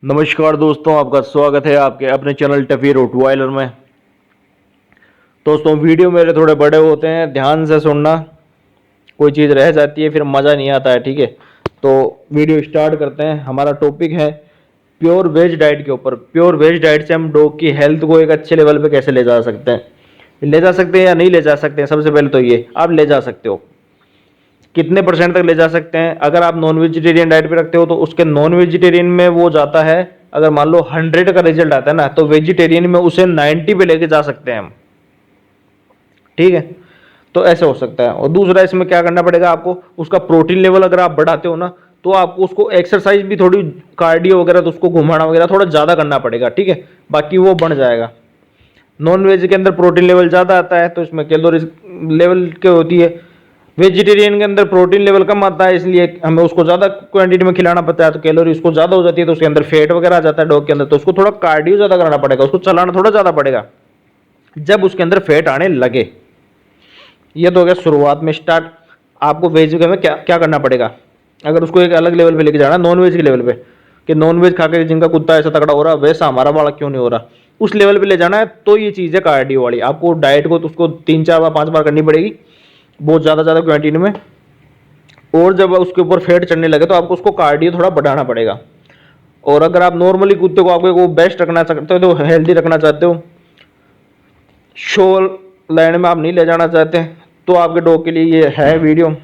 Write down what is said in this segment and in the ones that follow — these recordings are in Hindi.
नमस्कार दोस्तों, आपका स्वागत है आपके अपने चैनल टफी रोटवाइलर में। दोस्तों, वीडियो मेरे थोड़े बड़े होते हैं, ध्यान से सुनना, कोई चीज़ रह जाती है फिर मज़ा नहीं आता है। ठीक है, तो वीडियो स्टार्ट करते हैं। हमारा टॉपिक है प्योर वेज डाइट के ऊपर। प्योर वेज डाइट से हम डॉग की हेल्थ को एक अच्छे लेवल पे कैसे ले जा सकते हैं, ले जा सकते हैं या नहीं ले जा सकते हैं। सबसे पहले तो ये आप ले जा सकते हो, कितने परसेंट तक ले जा सकते हैं। अगर आप नॉन वेजिटेरियन डाइट पे रखते हो तो उसके नॉन वेजिटेरियन में वो जाता है, अगर मान लो 100 का रिजल्ट आता है ना, तो वेजिटेरियन में उसे 90 पे लेके जा सकते हैं हम। ठीक है, तो ऐसे हो सकता है। और दूसरा, इसमें क्या करना पड़ेगा आपको, उसका प्रोटीन लेवल अगर आप बढ़ाते हो ना, तो आपको उसको एक्सरसाइज भी थोड़ी, कार्डियो वगैरह, तो उसको घुमाना वगैरह थोड़ा ज़्यादा करना पड़ेगा। ठीक है, बाकी वो बढ़ जाएगा। नॉन वेज के अंदर प्रोटीन लेवल ज़्यादा आता है तो इसमें कैलोरीज लेवल क्या होती है। वेजिटेरियन के अंदर प्रोटीन लेवल कम आता है, इसलिए हमें उसको ज़्यादा क्वांटिटी में खिलाना पड़ता है, तो कैलोरी उसको ज़्यादा हो जाती है, तो उसके अंदर फैट वगैरह आ जाता है डॉग के अंदर, तो उसको थोड़ा कार्डियो ज़्यादा करना पड़ेगा, उसको चलाना थोड़ा ज़्यादा पड़ेगा जब उसके अंदर फैट आने लगे। ये तो हो गया शुरुआत में स्टार्ट। आपको वेज में क्या क्या करना पड़ेगा, अगर उसको एक अलग लेवल पे लेके जाना, नॉन वेज के लेवल पे, कि नॉन वेज खा के जिनका कुत्ता ऐसा तगड़ा हो रहा है वैसा हमारा बालक क्यों नहीं हो रहा, उस लेवल पे ले जाना है, तो ये चीज़ है कार्डियो वाली। आपको डाइट को तो उसको 3-4 बार 5 बार करनी पड़ेगी, बहुत ज़्यादा क्वांटिटी में। और जब उसके ऊपर फैट चढ़ने लगे तो आपको उसको कार्डियो थोड़ा बढ़ाना पड़ेगा। और अगर आप नॉर्मली कुत्ते को आपको बेस्ट रखना चाहते हो, तो हेल्दी रखना चाहते हो, शो लाइन में आप नहीं ले जाना चाहते, तो आपके डॉग के लिए ये है वीडियो।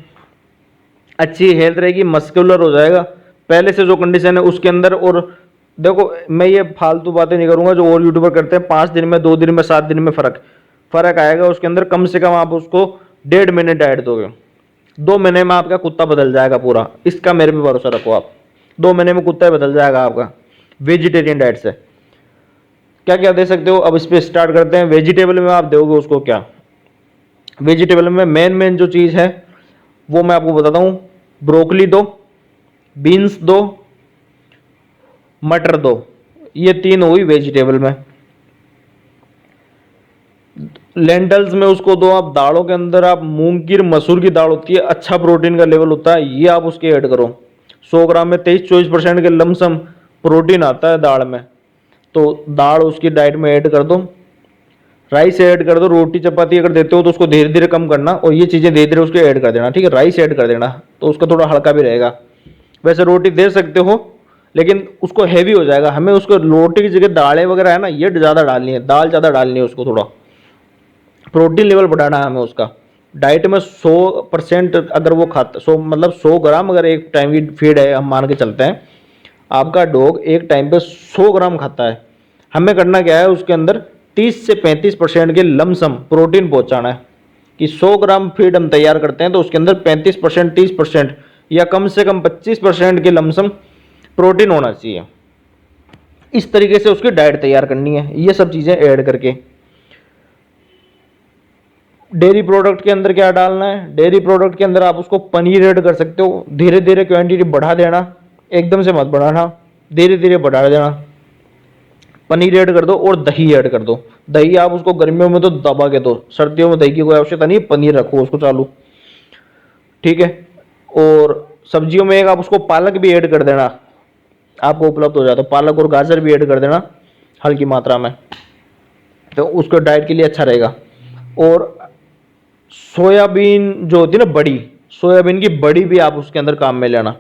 अच्छी हेल्थ रहेगी, मस्कुलर हो जाएगा पहले से जो कंडीशन है उसके अंदर। और देखो, मैं ये फालतू बातें नहीं करूंगा जो और यूट्यूबर करते हैं, 5 दिन में, 2 दिन में, 7 दिन में फर्क आएगा उसके अंदर। कम से कम आप उसको 1.5 महीने डाइट दोगे, 2 महीने में आपका कुत्ता बदल जाएगा पूरा, इसका मेरे पे भरोसा रखो आप। 2 महीने में कुत्ता बदल जाएगा आपका वेजिटेरियन डाइट से। क्या क्या दे सकते हो, अब इस पर स्टार्ट करते हैं। वेजिटेबल में आप दोगे उसको क्या, वेजिटेबल में मेन जो चीज़ है वो मैं आपको बताता हूँ। ब्रोकली दो, बीन्स दो, मटर दो, ये 3 हुई वेजिटेबल में। लेंटल्स में उसको दो आप। दालों के अंदर आप मूंग की, मसूर की दाल होती है, अच्छा प्रोटीन का लेवल होता है, ये आप उसके ऐड करो। 100 ग्राम में 23-24% के लमसम प्रोटीन आता है दाल में, तो दाल उसकी डाइट में ऐड कर दो। राइस ऐड कर दो। रोटी चपाती अगर देते हो तो उसको धीरे धीरे कम करना, और ये चीज़ें धीरे धीरे उसके ऐड कर देना। ठीक है, राइस ऐड कर देना तो उसका थोड़ा हल्का भी रहेगा। वैसे रोटी दे सकते हो लेकिन उसको हैवी हो जाएगा। हमें उसको रोटी की जगह दालें वगैरह है ना, ये ज़्यादा डालनी है, दाल ज़्यादा डालनी है उसको, थोड़ा प्रोटीन लेवल बढ़ाना है हमें उसका। डाइट में 100% अगर वो खाता, 100 मतलब 100 ग्राम अगर एक टाइम की फीड है, हम मान के चलते हैं आपका डॉग एक टाइम पे 100 ग्राम खाता है, हमें करना क्या है, उसके अंदर 30 से 35% के लमसम प्रोटीन पहुंचाना है। कि 100 ग्राम फीड हम तैयार करते हैं तो उसके अंदर 35%, 30% या कम से कम 25% के लमसम प्रोटीन होना चाहिए। इस तरीके से उसकी डाइट तैयार करनी है, ये सब चीज़ें ऐड करके। डेयरी प्रोडक्ट के अंदर क्या डालना है, डेयरी प्रोडक्ट के अंदर आप उसको पनीर ऐड कर सकते हो। धीरे धीरे क्वांटिटी बढ़ा देना, एकदम से मत बढ़ाना, धीरे धीरे बढ़ा देना। पनीर ऐड कर दो और दही ऐड कर दो। दही आप उसको गर्मियों में तो दबा के दो, सर्दियों में दही की कोई आवश्यकता नहीं है, पनीर रखो उसको चालू। ठीक है, और सब्जियों में एक आप उसको पालक भी ऐड कर देना, आपको उपलब्ध हो जाए तो पालक और गाजर भी ऐड कर देना हल्की मात्रा में, तो उसको डाइट के लिए अच्छा रहेगा। और सोयाबीन जो होती है ना बड़ी, सोयाबीन की बड़ी भी आप उसके अंदर काम में लेना।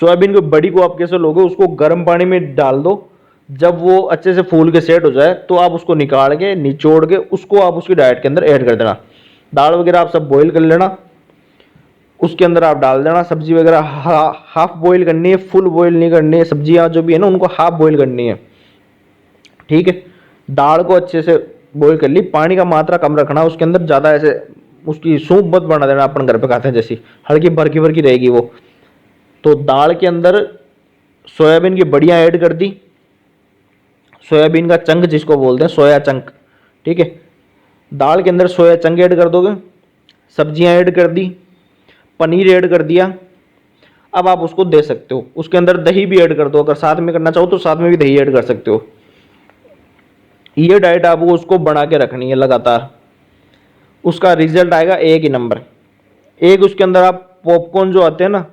सोयाबीन की बड़ी को आप कैसे लोगे, उसको गर्म पानी में डाल दो, जब वो अच्छे से फूल के सेट हो जाए तो आप उसको निकाल के निचोड़ के उसको आप उसकी डाइट के अंदर ऐड कर देना। दाल वगैरह आप सब बॉईल कर लेना, उसके अंदर आप डाल देना। सब्जी वगैरह हाफ बॉईल करनी है, फुल बॉईल नहीं करनी है। सब्जियां जो भी है ना उनको हाफ बॉईल करनी है। ठीक है, दाल को अच्छे से बॉईल कर ली, पानी का मात्रा कम रखना उसके अंदर, ज़्यादा ऐसे उसकी सूप मत बना देना, अपन घर पे खाते हैं जैसी, हल्की भरकी भरकी रहेगी वो। तो दाल के अंदर सोयाबीन की बड़ियाँ ऐड कर दी, सोयाबीन का चंक जिसको बोलते हैं, सोया चंक। ठीक है, दाल के अंदर सोया चंक ऐड कर दोगे, सब्जियां ऐड कर दी, पनीर ऐड कर दिया। अब आप उसको दे सकते हो, उसके अंदर दही भी ऐड कर दो, अगर साथ में करना चाहो तो साथ में भी दही ऐड कर सकते हो। ये डाइट आपको उसको बना के रखनी है लगातार, उसका रिजल्ट आएगा एक ही नंबर। एक उसके अंदर आप पॉपकॉर्न जो आते हैं ना,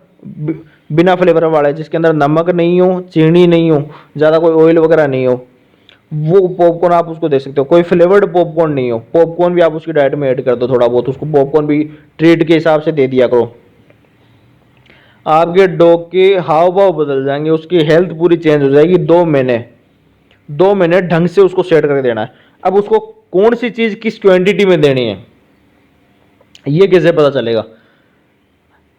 बिना फ्लेवर वाला है, जिसके अंदर नमक नहीं हो, चीनी नहीं हो, ज़्यादा कोई ऑयल वगैरह नहीं हो, वो पॉपकॉर्न आप उसको दे सकते हो। कोई फ्लेवर्ड पॉपकॉर्न नहीं हो, पॉपकॉर्न भी आप उसकी डाइट में ऐड कर दो थोड़ा बहुत, उसको पॉपकॉर्न भी ट्रीट के हिसाब से दे दिया करो। आपके डॉग के हाव भाव बदल जाएंगे, उसकी हेल्थ पूरी चेंज हो जाएगी। 2 महीने, 2 महीने ढंग से उसको सेट करके देना है। अब उसको कौन सी चीज़ किस क्वांटिटी में देनी है ये कैसे पता चलेगा?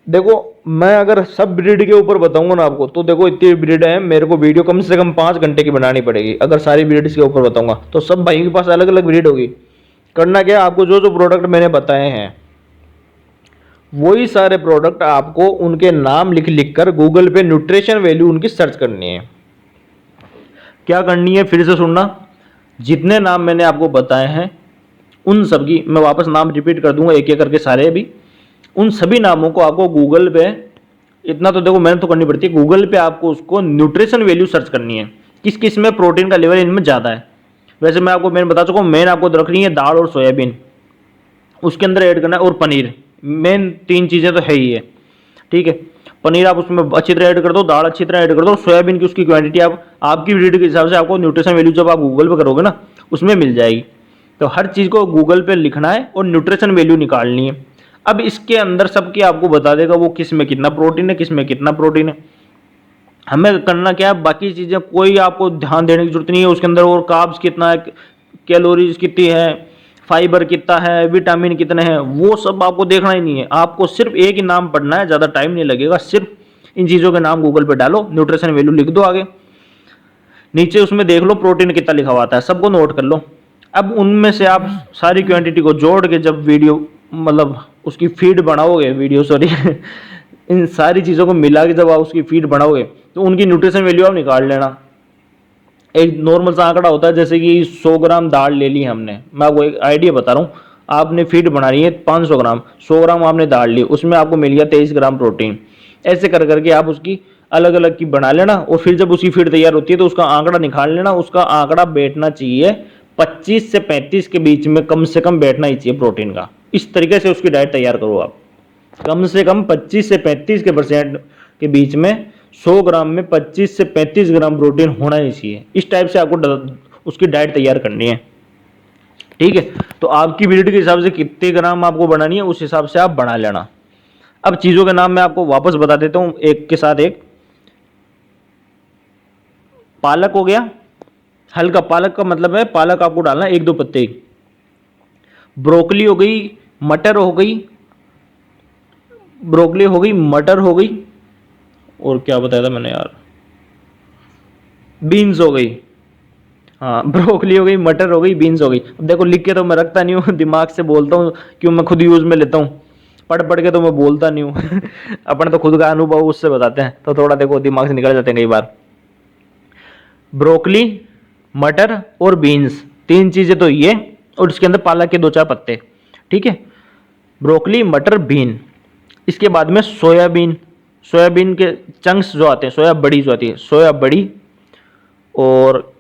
देखो, मैं अगर सब ब्रीड के ऊपर बताऊंगा ना आपको, तो देखो इतनी ब्रीड है, मेरे को वीडियो कम से कम 5 घंटे की बनानी पड़ेगी अगर सारी ब्रीड्स के ऊपर बताऊंगा। तो सब भाइयों के पास अलग अलग ब्रीड होगी। करना क्या है, आपको जो जो प्रोडक्ट मैंने बताए हैं वही सारे प्रोडक्ट आपको उनके नाम लिख लिख कर गूगल पे न्यूट्रिशन वैल्यू उनकी सर्च करनी है। क्या करनी है फिर से सुनना, जितने नाम मैंने आपको बताए हैं उन सब की मैं वापस नाम रिपीट कर दूंगा एक एक करके सारे भी। उन सभी नामों को आपको गूगल पे, इतना तो देखो मेहनत तो करनी पड़ती है, गूगल पे आपको उसको न्यूट्रिशन वैल्यू सर्च करनी है, किस किस में प्रोटीन का लेवल इनमें ज़्यादा है। वैसे मैं आपको बता चुका हूँ, मेन आपको रखनी है दाल और सोयाबीन, उसके अंदर ऐड करना है, और पनीर। मेन 3 चीज़ें तो है ही है, ठीक है। पनीर आप उसमें अच्छी तरह ऐड कर दो, दाल अच्छी तरह ऐड कर दो, सोयाबीन की उसकी क्वांटिटी आप आपकी ब्रीड के हिसाब से आपको न्यूट्रिशन वैल्यू जब आप गूगल पे करोगे ना उसमें मिल जाएगी। तो हर चीज़ को गूगल पे लिखना है और न्यूट्रिशन वैल्यू निकालनी है। अब इसके अंदर सबकी आपको बता देगा वो किस में कितना प्रोटीन है, किस में कितना प्रोटीन है। हमें करना क्या है, बाकी चीज़ें कोई आपको ध्यान देने की जरूरत नहीं है। उसके अंदर और कार्ब्स कितना है, कैलोरीज कितनी है, फाइबर कितना है, विटामिन कितने हैं, वो सब आपको देखना ही नहीं है। आपको सिर्फ एक ही नाम पढ़ना है, ज़्यादा टाइम नहीं लगेगा। सिर्फ इन चीज़ों के नाम गूगल पे डालो, न्यूट्रिशन वैल्यू लिख दो, आगे नीचे उसमें देख लो प्रोटीन कितना लिखा हुआ आता है, सबको नोट कर लो। अब उनमें से आप सारी क्वांटिटी को जोड़ के जब वीडियो मतलब उसकी फीड बनाओगे, वीडियो सॉरी इन सारी चीज़ों को मिला के जब आप उसकी फीड बनाओगे तो उनकी न्यूट्रिशन वैल्यू आप निकाल लेना। एक नॉर्मल सा आंकड़ा होता है, जैसे कि 100 ग्राम दाल ले ली हमने, मैं आपको एक आइडिया बता रहा हूँ। आपने फीड बना रही है 500 ग्राम, 100 ग्राम आपने दाल ली, उसमें आपको मिल गया 23 ग्राम प्रोटीन। ऐसे कर करके आप उसकी अलग अलग की बना लेना, और फिर जब उसकी फीड तैयार होती है तो उसका आंकड़ा निकाल लेना। उसका आंकड़ा बैठना चाहिए 25 से 35 के बीच में, कम से कम बैठना ही चाहिए प्रोटीन का। इस तरीके से उसकी डाइट तैयार करो आप, कम से कम 25 से 35 के परसेंट के बीच में। 100 ग्राम में 25 से 35 ग्राम प्रोटीन होना ही चाहिए। इस टाइप से आपको उसकी डाइट तैयार करनी है, ठीक है। तो आपकी ब्रीड के हिसाब से कितने ग्राम आपको बनानी है उस हिसाब से आप बना लेना। अब चीज़ों के नाम मैं आपको वापस बता देता हूँ एक के साथ एक। पालक हो गया, हल्का पालक का मतलब है पालक आपको डालना 1-2 पत्ते। ब्रोकली हो गई, मटर हो गई, ब्रोकली हो गई, मटर हो गई, और क्या बताया था मैंने यार, बीन्स हो गई। हाँ, ब्रोकली हो गई, मटर हो गई, बीन्स हो गई। अब देखो लिख के तो मैं रखता नहीं हूँ, दिमाग से बोलता हूँ, क्यों मैं खुद यूज़ में लेता हूँ, पढ़ पढ़ के तो मैं बोलता नहीं हूँ अपन तो खुद का अनुभव उससे बताते हैं, तो थोड़ा देखो दिमाग से निकल जाते हैं कई बार। ब्रोकली, मटर और बीन्स, 3 चीज़ें तो ये, और इसके अंदर पालक के 2-4 पत्ते, ठीक है। ब्रोकली, मटर, बीन। इसके बाद में सोयाबीन, सोयाबीन के चंक्स जो आते हैं, सोया बड़ी जो आती है, सोया बड़ी, और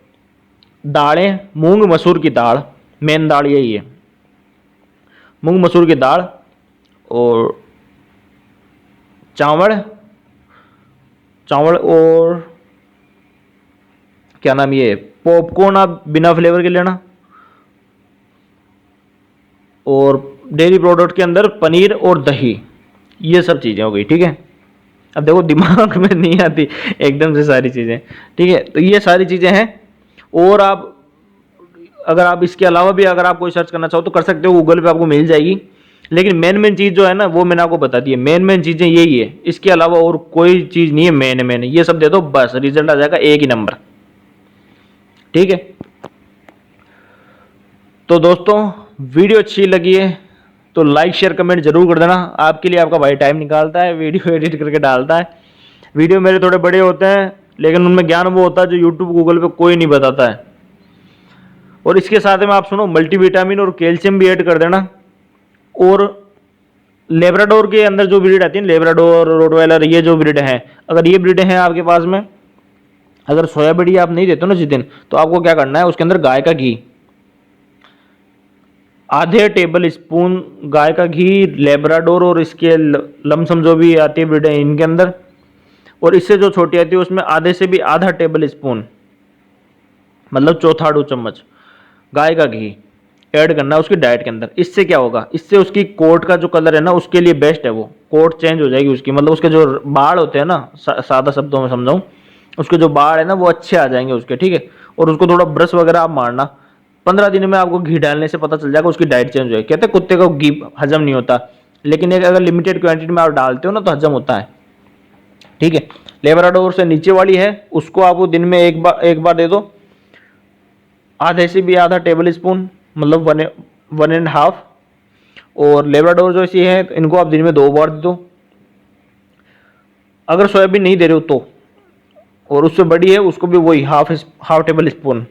दालें, मूंग मसूर की दाल, मेन दाल यही है, मूंग मसूर की दाल, और चावल, चावल, और क्या नाम, ये पॉपकॉर्न आप बिना फ्लेवर के लेना, और डेयरी प्रोडक्ट के अंदर पनीर और दही। ये सब चीज़ें हो गई, ठीक है। अब देखो दिमाग में नहीं आती एकदम से सारी चीज़ें, ठीक है। तो ये सारी चीज़ें हैं, और आप अगर आप इसके अलावा भी अगर आप कोई सर्च करना चाहो तो कर सकते हो, गूगल पे आपको मिल जाएगी। लेकिन मेन चीज़ जो है ना वो मैंने आपको बता दी है, मेन चीज़ें यही है, इसके अलावा और कोई चीज़ नहीं है। मेन ये सब दे दो बस, रिजल्ट आ जाएगा एक ही नंबर, ठीक है। तो दोस्तों वीडियो अच्छी लगी है तो लाइक शेयर कमेंट जरूर कर देना। आपके लिए आपका भाई टाइम निकालता है, वीडियो एडिट करके डालता है। वीडियो मेरे थोड़े बड़े होते हैं लेकिन उनमें ज्ञान वो होता है जो यूट्यूब गूगल पे कोई नहीं बताता है। और इसके साथ में आप सुनो, मल्टीविटामिन और कैल्शियम भी ऐड कर देना। और लेब्राडोर के अंदर जो ब्रीड आती है, लेब्राडोर, रोटवाइलर, ये जो ब्रीड है, अगर ये ब्रीड है आपके पास में, अगर सोया बड़ी आप नहीं देते हो ना जिस दिन, तो आपको क्या करना है, उसके अंदर गाय का घी, आधे टेबल स्पून गाय का घी, लेब्राडोर और इसके लमसम जो भी आती है ब्रीड है इनके अंदर, और इससे जो छोटी आती है उसमें आधे से भी आधा टेबल स्पून, मतलब चौथाड़ू चम्मच गाय का घी ऐड करना है उसकी डाइट के अंदर। इससे क्या होगा, इससे उसकी कोट का जो कलर है ना उसके लिए बेस्ट है, वो कोट चेंज हो जाएगी उसकी, मतलब उसके जो बाल होते हैं ना, सादा शब्दों में समझाऊं, उसके जो बाल है ना वो अच्छे आ जाएंगे उसके, ठीक है। और उसको थोड़ा ब्रश वगैरह आप मारना, 15 दिन में आपको घी डालने से पता चल जाएगा उसकी डाइट चेंज हो जाएगी। कहते हैं कुत्ते को घी हजम नहीं होता, लेकिन एक अगर लिमिटेड क्वांटिटी में आप डालते हो ना तो हजम होता है, ठीक है। लेब्राडोर से नीचे वाली है उसको आप दिन में एक बार दे दो, आधे से भी आधा टेबल स्पून, मतलब 1.5। और लेब्राडोर जो ऐसी है इनको आप दिन में 2 बार दे दो। अगर सोयाबीन नहीं दे रहे हो तो, और उससे बड़ी है उसको भी वही हाफ टेबल स्पून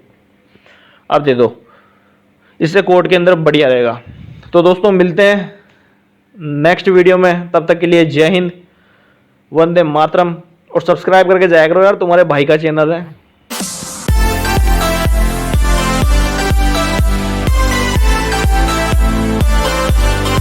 आप दे दो, इससे कोट के अंदर बढ़िया रहेगा। तो दोस्तों मिलते हैं नेक्स्ट वीडियो में, तब तक के लिए जय हिंद, वंदे मातरम। और सब्सक्राइब करके जाया करो यार, तुम्हारे भाई का चैनल है।